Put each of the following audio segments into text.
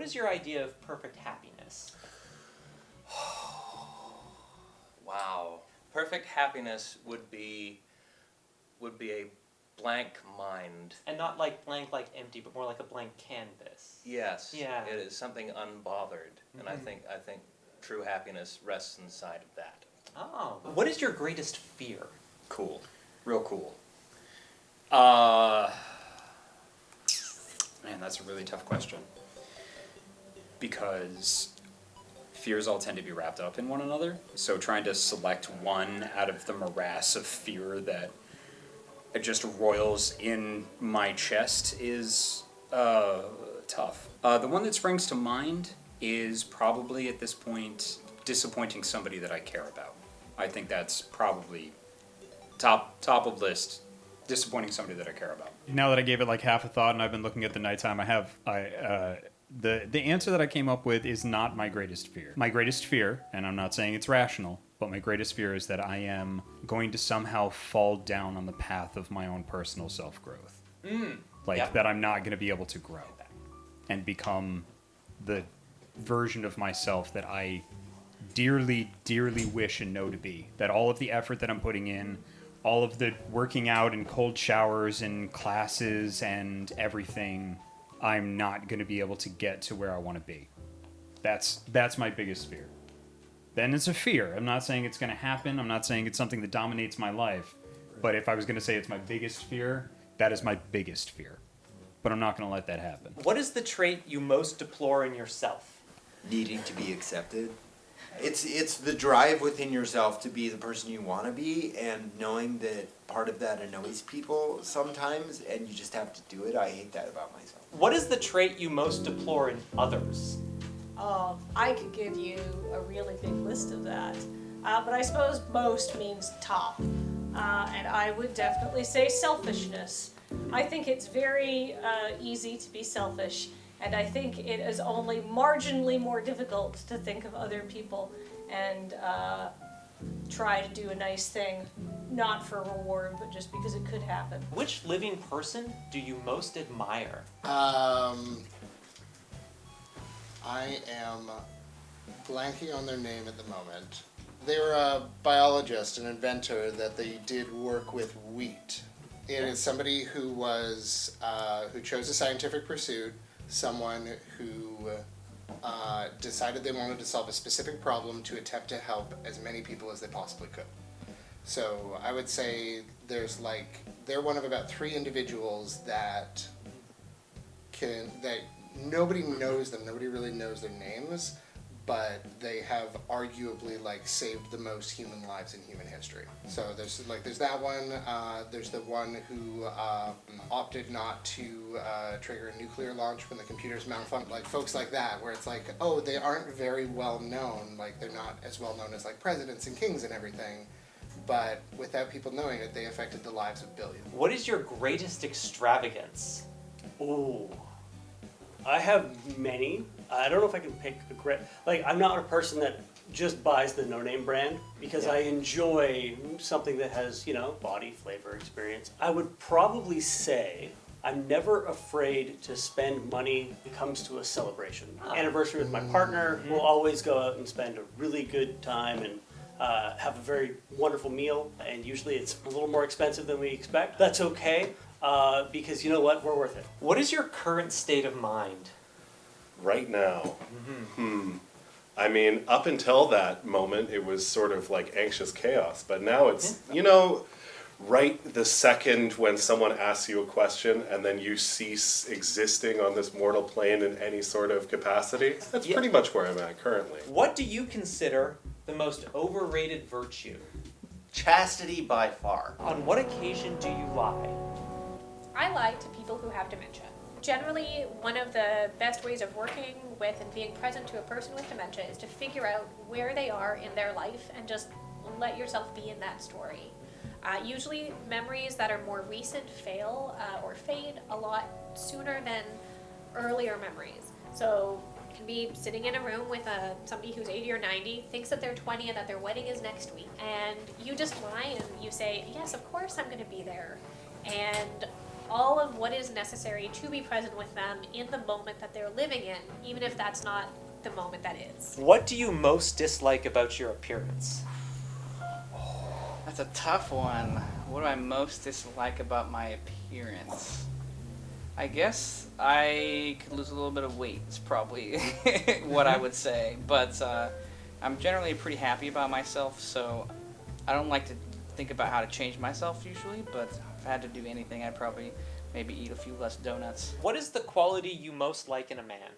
What is your idea of perfect happiness? Wow. Perfect happiness would be a blank mind. And not like blank, like empty, but more like a blank canvas. Yes. Yeah. It is something unbothered, and I think true happiness rests inside of that. Oh. What is your greatest fear? Cool. Real cool. Man, that's a really tough question. Because fears all tend to be wrapped up in one another. So trying to select one out of the morass of fear that it just roils in my chest is tough. The one that springs to mind is probably at this point disappointing somebody that I care about. I think that's probably top of list. Disappointing somebody that I care about. Now that I gave it like half a thought and I've been looking at the nighttime, the answer that I came up with is not my greatest fear. My greatest fear, and I'm not saying it's rational, but my greatest fear is that I am going to somehow fall down on the path of my own personal self-growth. That I'm not going to be able to grow and become the version of myself that I dearly, dearly wish and know to be. That all of the effort that I'm putting in, all of the working out and cold showers and classes and everything, I'm not going to be able to get to where I want to be. That's my biggest fear. Then it's a fear. I'm not saying it's going to happen. I'm not saying it's something that dominates my life. But if I was going to say it's my biggest fear, that is my biggest fear. But I'm not going to let that happen. What is the trait you most deplore in yourself? Needing to be accepted. It's the drive within yourself to be the person you want to be, and knowing that part of that annoys people sometimes, and you just have to do it. I hate that about myself. What is the trait you most deplore in others? I could give you a really big list of that, but I suppose most means top, and I would definitely say selfishness. I think it's very easy to be selfish. And I think it is only marginally more difficult to think of other people and try to do a nice thing, not for reward, but just because it could happen. Which living person do you most admire? I am blanking on their name at the moment. They were a biologist, an inventor that they did work with wheat. It is somebody who was who chose a scientific pursuit. Someone who decided they wanted to solve a specific problem to attempt to help as many people as they possibly could. So I would say they're one of about 3 individuals that nobody knows them, nobody really knows their names, but they have arguably saved the most human lives in human history. So there's that one. There's the one who opted not to trigger a nuclear launch when the computers malfunctioned. Folks like that, where it's they aren't very well known. They're not as well known as presidents and kings and everything. But without people knowing it, they affected the lives of billions. What is your greatest extravagance? Ooh. I have many. I don't know if I can pick a great... I'm not a person that just buys the no-name brand because I enjoy something that has, body, flavor, experience. I would probably say I'm never afraid to spend money when it comes to a celebration. Anniversary with my partner, we'll always go out and spend a really good time and have a very wonderful meal, and usually it's a little more expensive than we expect. That's okay, because you know what? We're worth it. What is your current state of mind? Right now? I mean, up until that moment, it was sort of anxious chaos, but now it's, right the second when someone asks you a question and then you cease existing on this mortal plane in any sort of capacity. That's pretty much where I'm at currently. What do you consider the most overrated virtue? Chastity by far. On what occasion do you lie? I lie to people who have dementia. Generally, one of the best ways of working with and being present to a person with dementia is to figure out where they are in their life and just let yourself be in that story. Usually, memories that are more recent fail or fade a lot sooner than earlier memories. So, you can be sitting in a room with somebody who's 80 or 90, thinks that they're 20 and that their wedding is next week, and you just lie and you say, yes, of course I'm going to be there. And all of what is necessary to be present with them in the moment that they're living in, even if that's not the moment that is. What do you most dislike about your appearance? That's a tough one. What do I most dislike about my appearance? I guess I could lose a little bit of weight. It's probably what I would say. But I'm generally pretty happy about myself, so I don't like to think about how to change myself usually. But if I had to do anything, I'd probably maybe eat a few less donuts. What is the quality you most like in a man?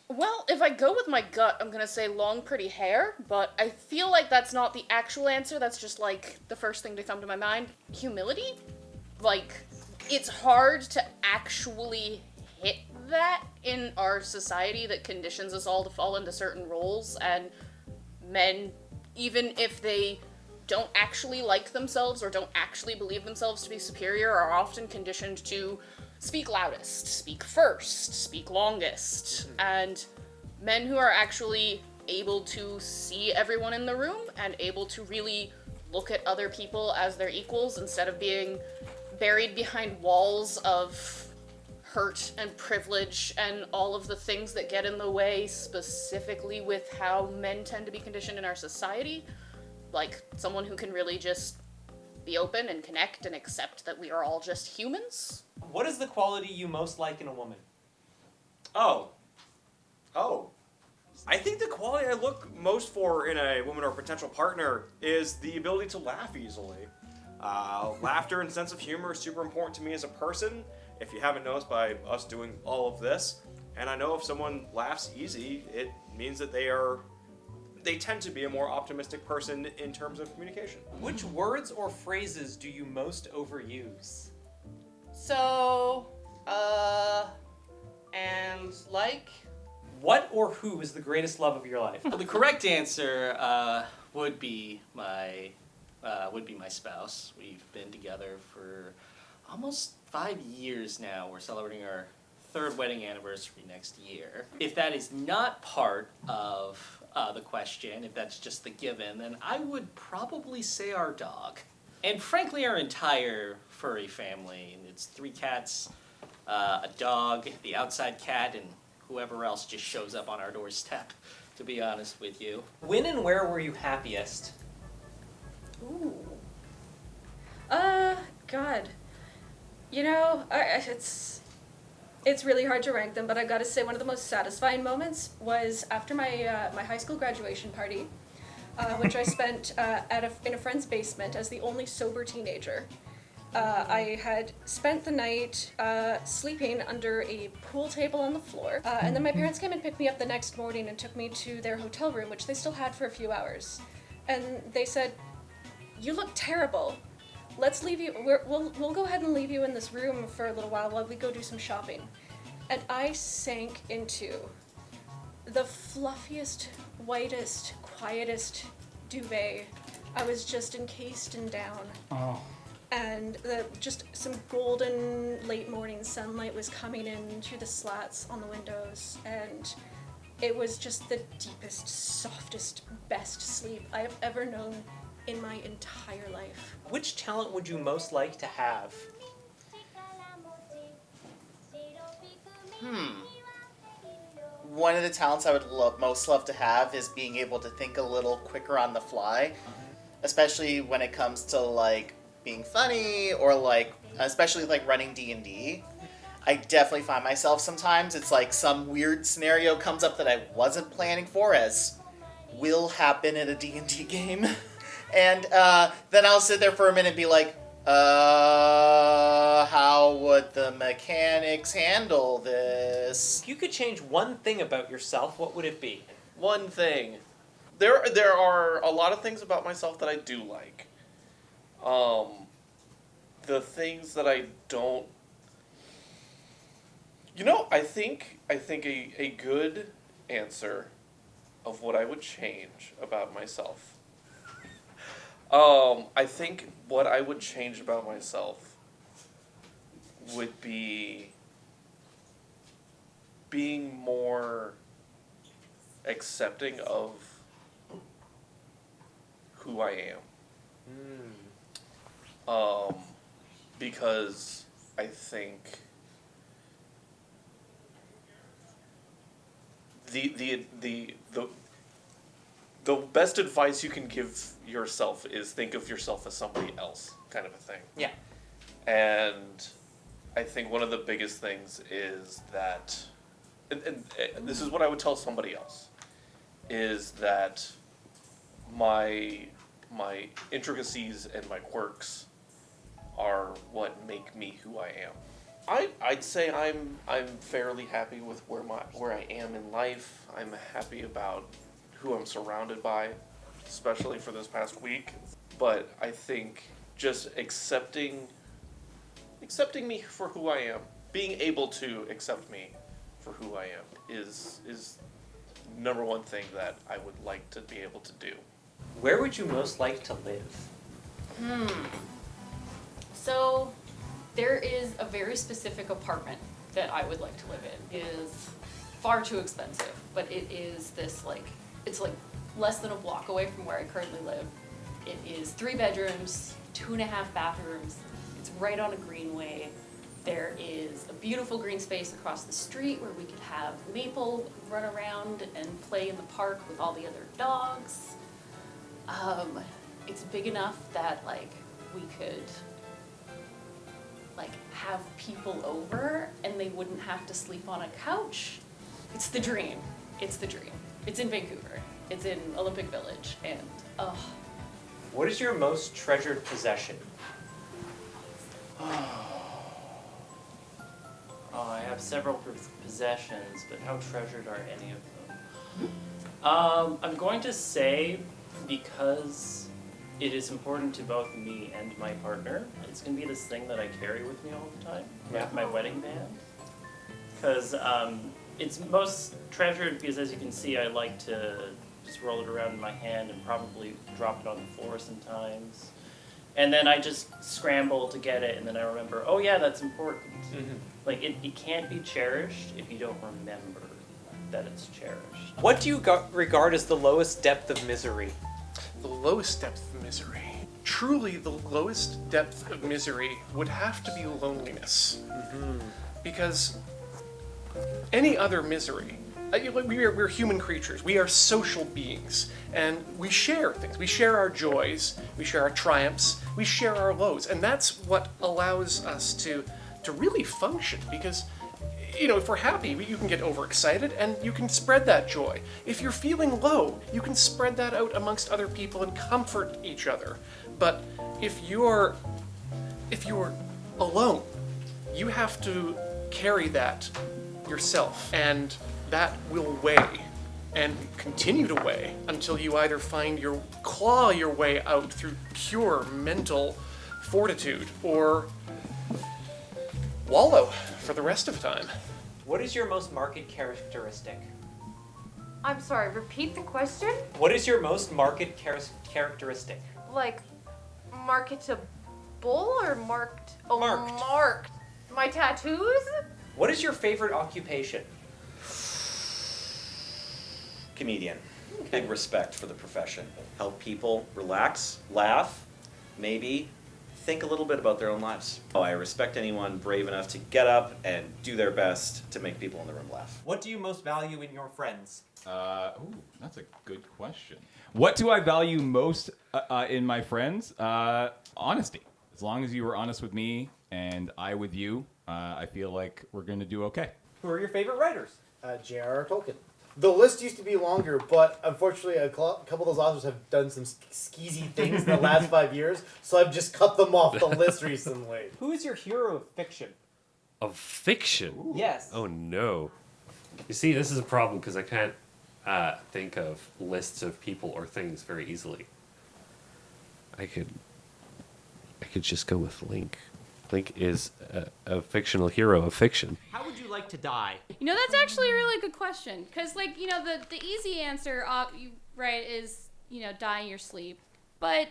Well, if I go with my gut, I'm gonna say long, pretty hair, but I feel like that's not the actual answer. That's just like the first thing to come to my mind. Humility? Like, it's hard to actually hit that in our society that conditions us all to fall into certain roles, and men, even if they don't actually like themselves or don't actually believe themselves to be superior, are often conditioned to speak loudest, speak first, speak longest. And men who are actually able to see everyone in the room and able to really look at other people as their equals instead of being buried behind walls of hurt and privilege and all of the things that get in the way, specifically with how men tend to be conditioned in our society. Like, someone who can really just be open and connect and accept that we are all just humans. What is the quality you most like in a woman? Oh. I think the quality I look most for in a woman or potential partner is the ability to laugh easily. Laughter and sense of humor is super important to me as a person, if you haven't noticed by us doing all of this. And I know if someone laughs easy, it means that they tend to be a more optimistic person in terms of communication. Which words or phrases do you most overuse? So, and like? What or who is the greatest love of your life? Well, the correct answer would be my spouse. We've been together for almost 5 years now. We're celebrating our 3rd wedding anniversary next year. If that is not part of the question, if that's just the given, then I would probably say our dog. And frankly, our entire furry family. It's 3 cats, a dog, the outside cat, and whoever else just shows up on our doorstep, to be honest with you. When and where were you happiest? Ooh. God. You know, it's really hard to rank them, but I gotta say one of the most satisfying moments was after my my high school graduation party, which I spent in a friend's basement as the only sober teenager. I had spent the night sleeping under a pool table on the floor, and then my parents came and picked me up the next morning and took me to their hotel room, which they still had for a few hours. And they said, "You look terrible. Let's leave you. We'll go ahead and leave you in this room for a little while we go do some shopping." And I sank into the fluffiest, whitest, quietest duvet. I was just encased in down. Oh. And just some golden late morning sunlight was coming in through the slats on the windows, and it was just the deepest, softest, best sleep I have ever known in my entire life. Which talent would you most like to have? One of the talents I would most love to have is being able to think a little quicker on the fly, especially when it comes to, like, being funny or, like, especially, like, running D&D. I definitely find myself sometimes, it's like some weird scenario comes up that I wasn't planning for, as will happen in a D&D game. And then I'll sit there for a minute and be like, how would the mechanics handle this? If you could change one thing about yourself, what would it be? One thing. There are a lot of things about myself that I do like. The things that I don't... You know, I think a good answer of what I would change about myself. I think what I would change about myself would be being more accepting of who I am. because I think the best advice you can give yourself is think of yourself as somebody else, kind of a thing. Yeah. And I think one of the biggest things is that, and this is what I would tell somebody else, is that my intricacies and my quirks are what make me who I am. I'd say I'm fairly happy with where I am in life. I'm happy about who I'm surrounded by, especially for this past week. But I think just accepting me for who I am, being able to accept me for who I am is number one thing that I would like to be able to do. Where would you most like to live? So there is a very specific apartment that I would like to live in. It is far too expensive, but it is this it's less than a block away from where I currently live. It is 3 bedrooms, 2.5 bathrooms. It's right on a greenway. There is a beautiful green space across the street where we could have Maple run around and play in the park with all the other dogs. It's big enough that we could have people over and they wouldn't have to sleep on a couch. It's the dream. It's the dream. It's in Vancouver. It's in Olympic Village, and What is your most treasured possession? I have several possessions, but how treasured are any of them? I'm going to say, because it is important to both me and my partner, it's going to be this thing that I carry with me all the time, my wedding band. Because it's most treasured because, as you can see, I like to just roll it around in my hand and probably drop it on the floor sometimes. And then I just scramble to get it, and then I remember, oh yeah, that's important. Mm-hmm. It can't be cherished if you don't remember that it's cherished. What do you regard as the lowest depth of misery? The lowest depth of misery. Truly, the lowest depth of misery would have to be loneliness. Mm-hmm. Because any other misery, we're human creatures. We are social beings, and we share things. We share our joys, we share our triumphs, we share our lows, and that's what allows us to really function. Because, if we're happy, you can get overexcited, and you can spread that joy. If you're feeling low, you can spread that out amongst other people and comfort each other. But if you're alone, you have to carry that yourself, and that will weigh and continue to weigh until you either claw your way out through pure mental fortitude or wallow for the rest of time. What is your most marked characteristic? I'm sorry, repeat the question? What is your most marked characteristic? Marketable or marked? Oh, Marked. Marked. My tattoos? What is your favorite occupation? Comedian. Big respect for the profession. Help people relax, laugh, maybe think a little bit about their own lives. I respect anyone brave enough to get up and do their best to make people in the room laugh. What do you most value in your friends? That's a good question. What do I value most in my friends? Honesty. As long as you were honest with me and I with you, I feel like we're going to do okay. Who are your favorite writers? J.R.R. Tolkien. The list used to be longer, but unfortunately a couple of those authors have done some skeezy things in the last 5 years, so I've just cut them off the list recently. Who is your hero of fiction? Of fiction? Ooh. Yes. Oh no. You see, this is a problem because I can't think of lists of people or things very easily. I could just go with Link. Link is a fictional hero of fiction. How would you like to die? That's actually a really good question. Because, the easy answer, is, die in your sleep. But,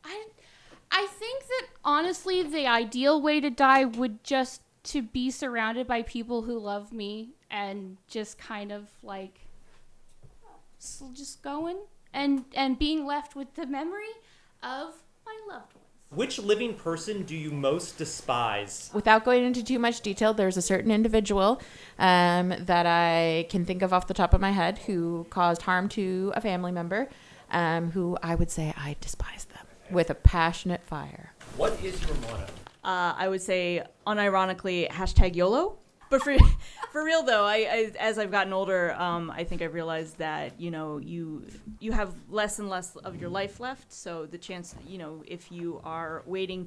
I think that, honestly, the ideal way to die would just to be surrounded by people who love me and just kind of, just going and being left with the memory of my loved ones. Which living person do you most despise? Without going into too much detail, there's a certain individual that I can think of off the top of my head who caused harm to a family member, who I would say I despise them with a passionate fire. What is your motto? I would say unironically #YOLO. But for real though, I as I've gotten older, I think I've realized that you have less and less of your life left. So the chance, if you are waiting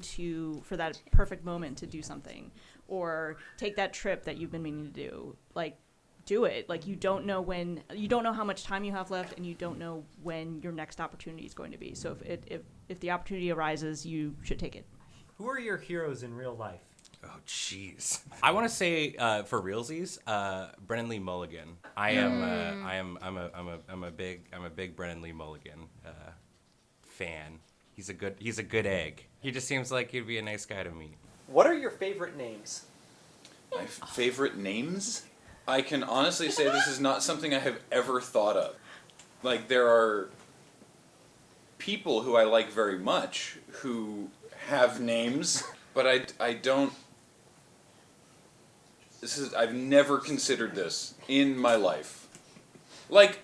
for that perfect moment to do something, or take that trip that you've been meaning to do, like do it. Like you don't know how much time you have left, and you don't know when your next opportunity is going to be. So if the opportunity arises, you should take it. Who are your heroes in real life? Oh, jeez. I want to say for realsies, Brennan Lee Mulligan. I'm a big Brennan Lee Mulligan fan. He's a good egg. He just seems like he'd be a nice guy to meet. What are your favorite names? My favorite names? I can honestly say this is not something I have ever thought of. Like, there are people who I like very much who have names, but I don't. I've never considered this in my life. Like,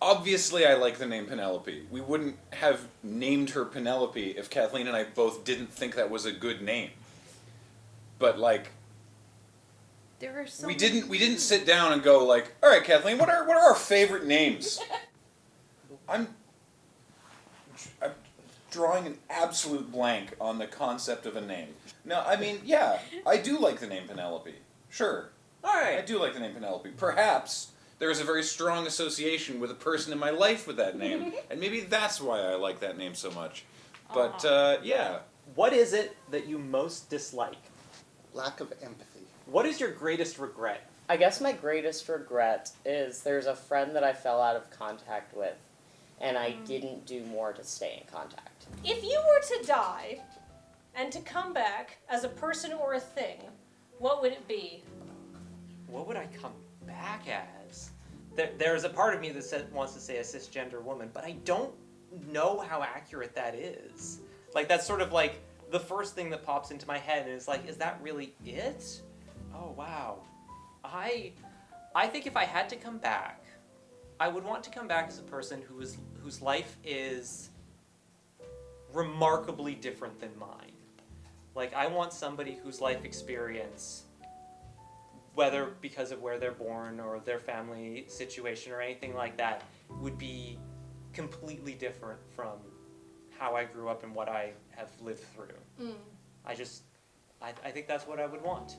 obviously I like the name Penelope. We wouldn't have named her Penelope if Kathleen and I both didn't think that was a good name. But like, There are so we didn't sit down and go like, all right, Kathleen, what are our favorite names? I'm drawing an absolute blank on the concept of a name. No, I mean, yeah, I do like the name Penelope. Sure. All right. I do like the name Penelope. Perhaps there is a very strong association with a person in my life with that name, and maybe that's why I like that name so much. But, yeah. What is it that you most dislike? Lack of empathy. What is your greatest regret? I guess my greatest regret is there's a friend that I fell out of contact with, and I didn't do more to stay in contact. If you were to die and to come back as a person or a thing, what would it be? What would I come back as? There's a part of me that wants to say a cisgender woman, but I don't know how accurate that is. Like, that's sort of like the first thing that pops into my head is like, is that really it? Oh, wow. I think if I had to come back, I would want to come back as a person whose life is remarkably different than mine. Like, I want somebody whose life experience, whether because of where they're born or their family situation or anything like that, would be completely different from how I grew up and what I have lived through. I think that's what I would want.